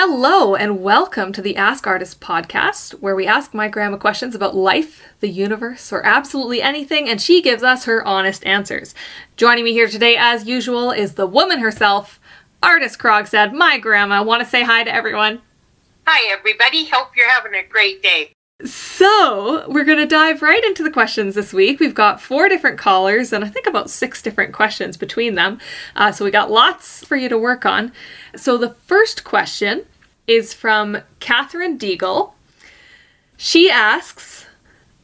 Hello and welcome to the Ask Ardyce podcast, where we ask my grandma questions about life, the universe, or absolutely anything, and she gives us her honest answers. Joining me here today, as usual, is the woman herself, Ardyce Krogstad, my grandma. Want to say hi to everyone? Hi, everybody. Hope you're having a great day. So, we're going to dive right into the questions this week. We've got 4 different callers and I think about 6 different questions between them. So we got lots for you to work on. So the first question is from Catherine Deagle. She asks,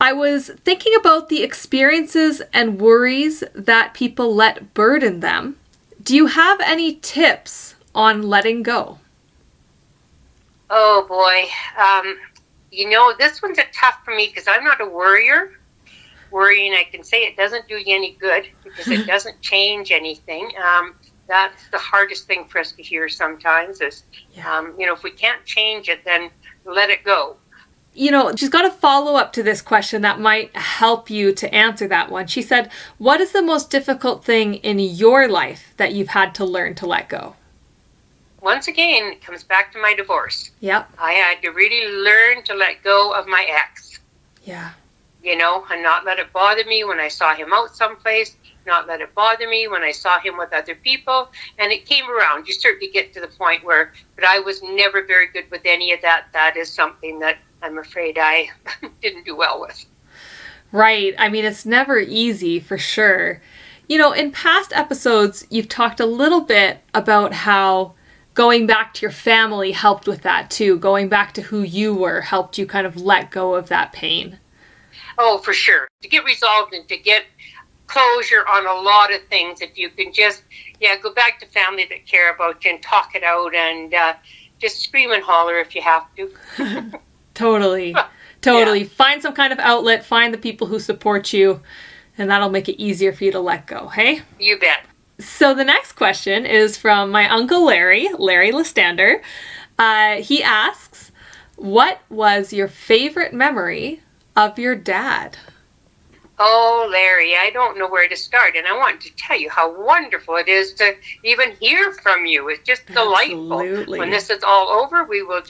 I was thinking about the experiences and worries that people let burden them. Do you have any tips on letting go? Oh, boy. This one's tough for me because I'm not a worrier. Worrying, I can say it doesn't do you any good because it doesn't change anything. That's the hardest thing for us to hear sometimes is, if we can't change it, then let it go. She's got a follow-up to this question that might help you to answer that one. She said, what is the most difficult thing in your life that you've had to learn to let go? Once again, it comes back to my divorce. Yep. I had to really learn to let go of my ex. Yeah. And not let it bother me when I saw him out someplace, not let it bother me when I saw him with other people. And it came around. You certainly get to the point where, but I was never very good with any of that. That is something that I'm afraid I didn't do well with. Right. I mean, it's never easy for sure. In past episodes, you've talked a little bit about how going back to your family helped with that too. Going back to who you were helped you kind of let go of that pain. Oh, for sure. To get resolved and to get closure on a lot of things, if you can just, go back to family that care about you and talk it out and just scream and holler if you have to. Totally. Yeah. Find some kind of outlet, find the people who support you, and that'll make it easier for you to let go, hey? You bet. So the next question is from my uncle Larry Listander. He asks, what was your favorite memory of your dad? Oh, Larry, I don't know where to start. And I want to tell you how wonderful it is to even hear from you. It's just delightful. Absolutely. When this is all over, we'll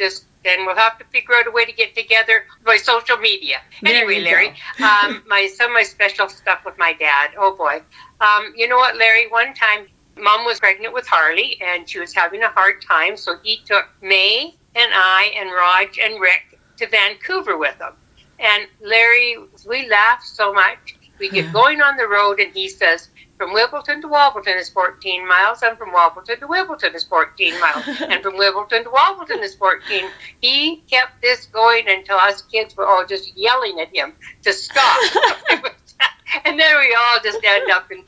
have to figure out a way to get together by social media. Anyway, Larry, some of my special stuff with my dad. Oh, boy. You know what, Larry? One time, Mom was pregnant with Harley, and she was having a hard time. So he took May and I and Raj and Rick to Vancouver with him. And Larry, we laughed so much. We get going on the road, and he says, from Wimbledon to Wobbleton is 14 miles, and from Wobbleton to Wimbledon is 14 miles, and from Wimbledon to Wobbleton is 14. He kept this going until us kids were all just yelling at him to stop. And then we all just end up in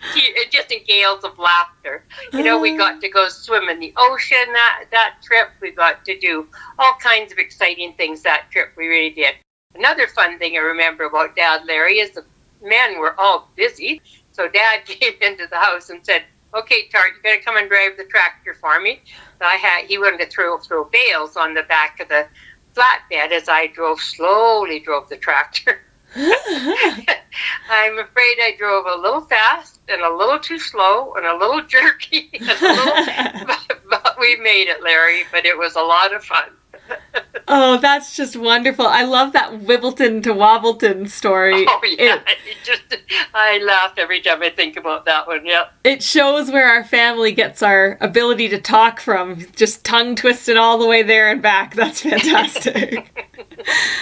gales of laughter. We got to go swim in the ocean that trip. We got to do all kinds of exciting things that trip. We really did. Another fun thing I remember about Dad, Larry, is the men were all busy. So Dad came into the house and said, okay, Tart, you got to come and drive the tractor for me. So he wanted to throw bales on the back of the flatbed as I slowly drove the tractor. I'm afraid I drove a little fast and a little too slow and a little jerky. But we made it, Larry, but it was a lot of fun. Oh, that's just wonderful. I love that Wimbledon to Wobbleton story. Oh, yeah. I laugh every time I think about that one, yeah. It shows where our family gets our ability to talk from, just tongue twisted all the way there and back. That's fantastic.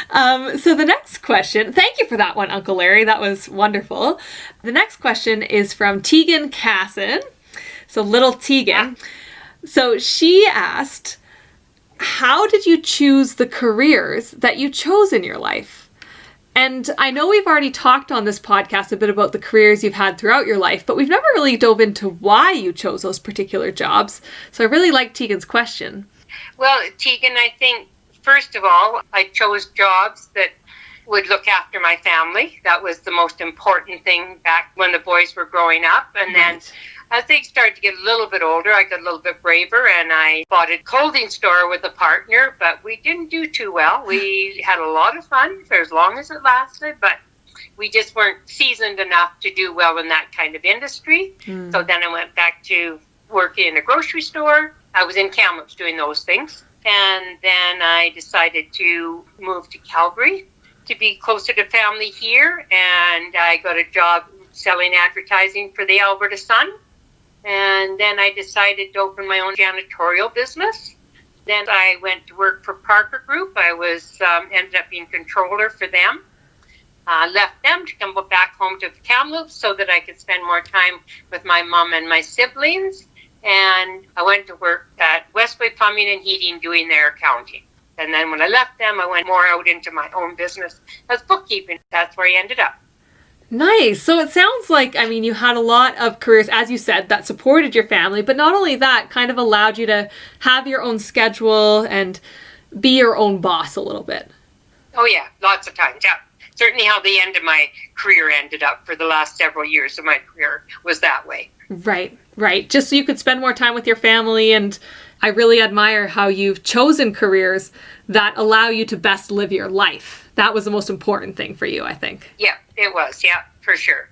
So the next question, thank you for that one, Uncle Larry. That was wonderful. The next question is from Tegan Casson. So little Tegan. Yeah. So she asked, how did you choose the careers that you chose in your life? And I know we've already talked on this podcast a bit about the careers you've had throughout your life, but we've never really dove into why you chose those particular jobs. So I really like Tegan's question. Well, Tegan, I think, first of all, I chose jobs that would look after my family. That was the most important thing back when the boys were growing up. And then as they started to get a little bit older, I got a little bit braver and I bought a clothing store with a partner, but we didn't do too well. We had a lot of fun for as long as it lasted, but we just weren't seasoned enough to do well in that kind of industry. So then I went back to working in a grocery store. I was in Kamloops doing those things. And then I decided to move to Calgary to be closer to family here. And I got a job selling advertising for the Alberta Sun. And then I decided to open my own janitorial business. Then I went to work for Parker Group. I was ended up being controller for them. Left them to come back home to Kamloops so that I could spend more time with my mom and my siblings. And I went to work at Westway Plumbing and Heating doing their accounting. And then when I left them, I went more out into my own business as bookkeeping. That's where I ended up. Nice. So it sounds like, I mean, you had a lot of careers, as you said, that supported your family, but not only that, kind of allowed you to have your own schedule and be your own boss a little bit. Oh, yeah. Lots of times. Yeah. Certainly how the end of my career ended up for the last several years of my career was that way. Right, right. Just so you could spend more time with your family. And I really admire how you've chosen careers that allow you to best live your life. That was the most important thing for you, I think. Yeah, it was. Yeah, for sure.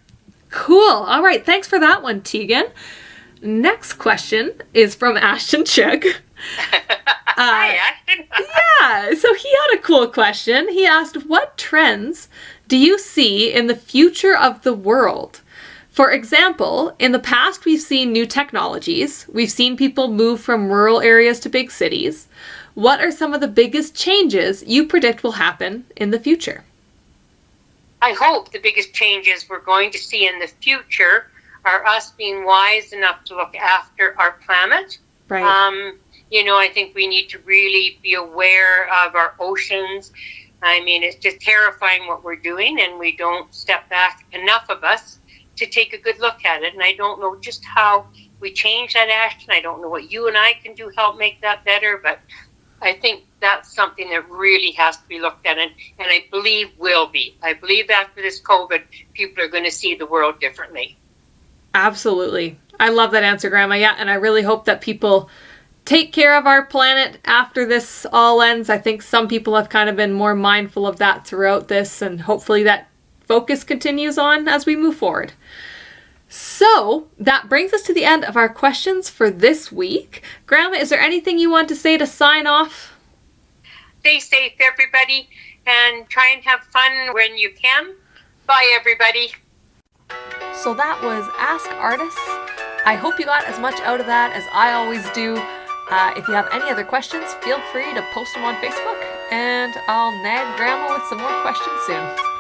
Cool. All right. Thanks for that one, Tegan. Next question is from Ashton Chug. Hi, Ashton. Yeah. So he had a cool question. He asked, what trends do you see in the future of the world? For example, in the past, we've seen new technologies. We've seen people move from rural areas to big cities. What are some of the biggest changes you predict will happen in the future? I hope the biggest changes we're going to see in the future are us being wise enough to look after our planet. Right. I think we need to really be aware of our oceans. I mean, it's just terrifying what we're doing, and we don't step back, enough of us, to take a good look at it. And I don't know just how we change that, Ashton. I don't know what you and I can do to help make that better, but I think that's something that really has to be looked at, and I believe will be. I believe after this COVID, people are going to see the world differently. Absolutely. I love that answer, Grandma. Yeah, and I really hope that people take care of our planet after this all ends. I think some people have kind of been more mindful of that throughout this, and hopefully that focus continues on as we move forward. So that brings us to the end of our questions for this week. Grandma, is there anything you want to say to sign off? Stay safe, everybody, and try and have fun when you can. Bye, everybody. So that was Ask Ardyce. I hope you got as much out of that as I always do. If you have any other questions, feel free to post them on Facebook, and I'll nag Grandma with some more questions soon.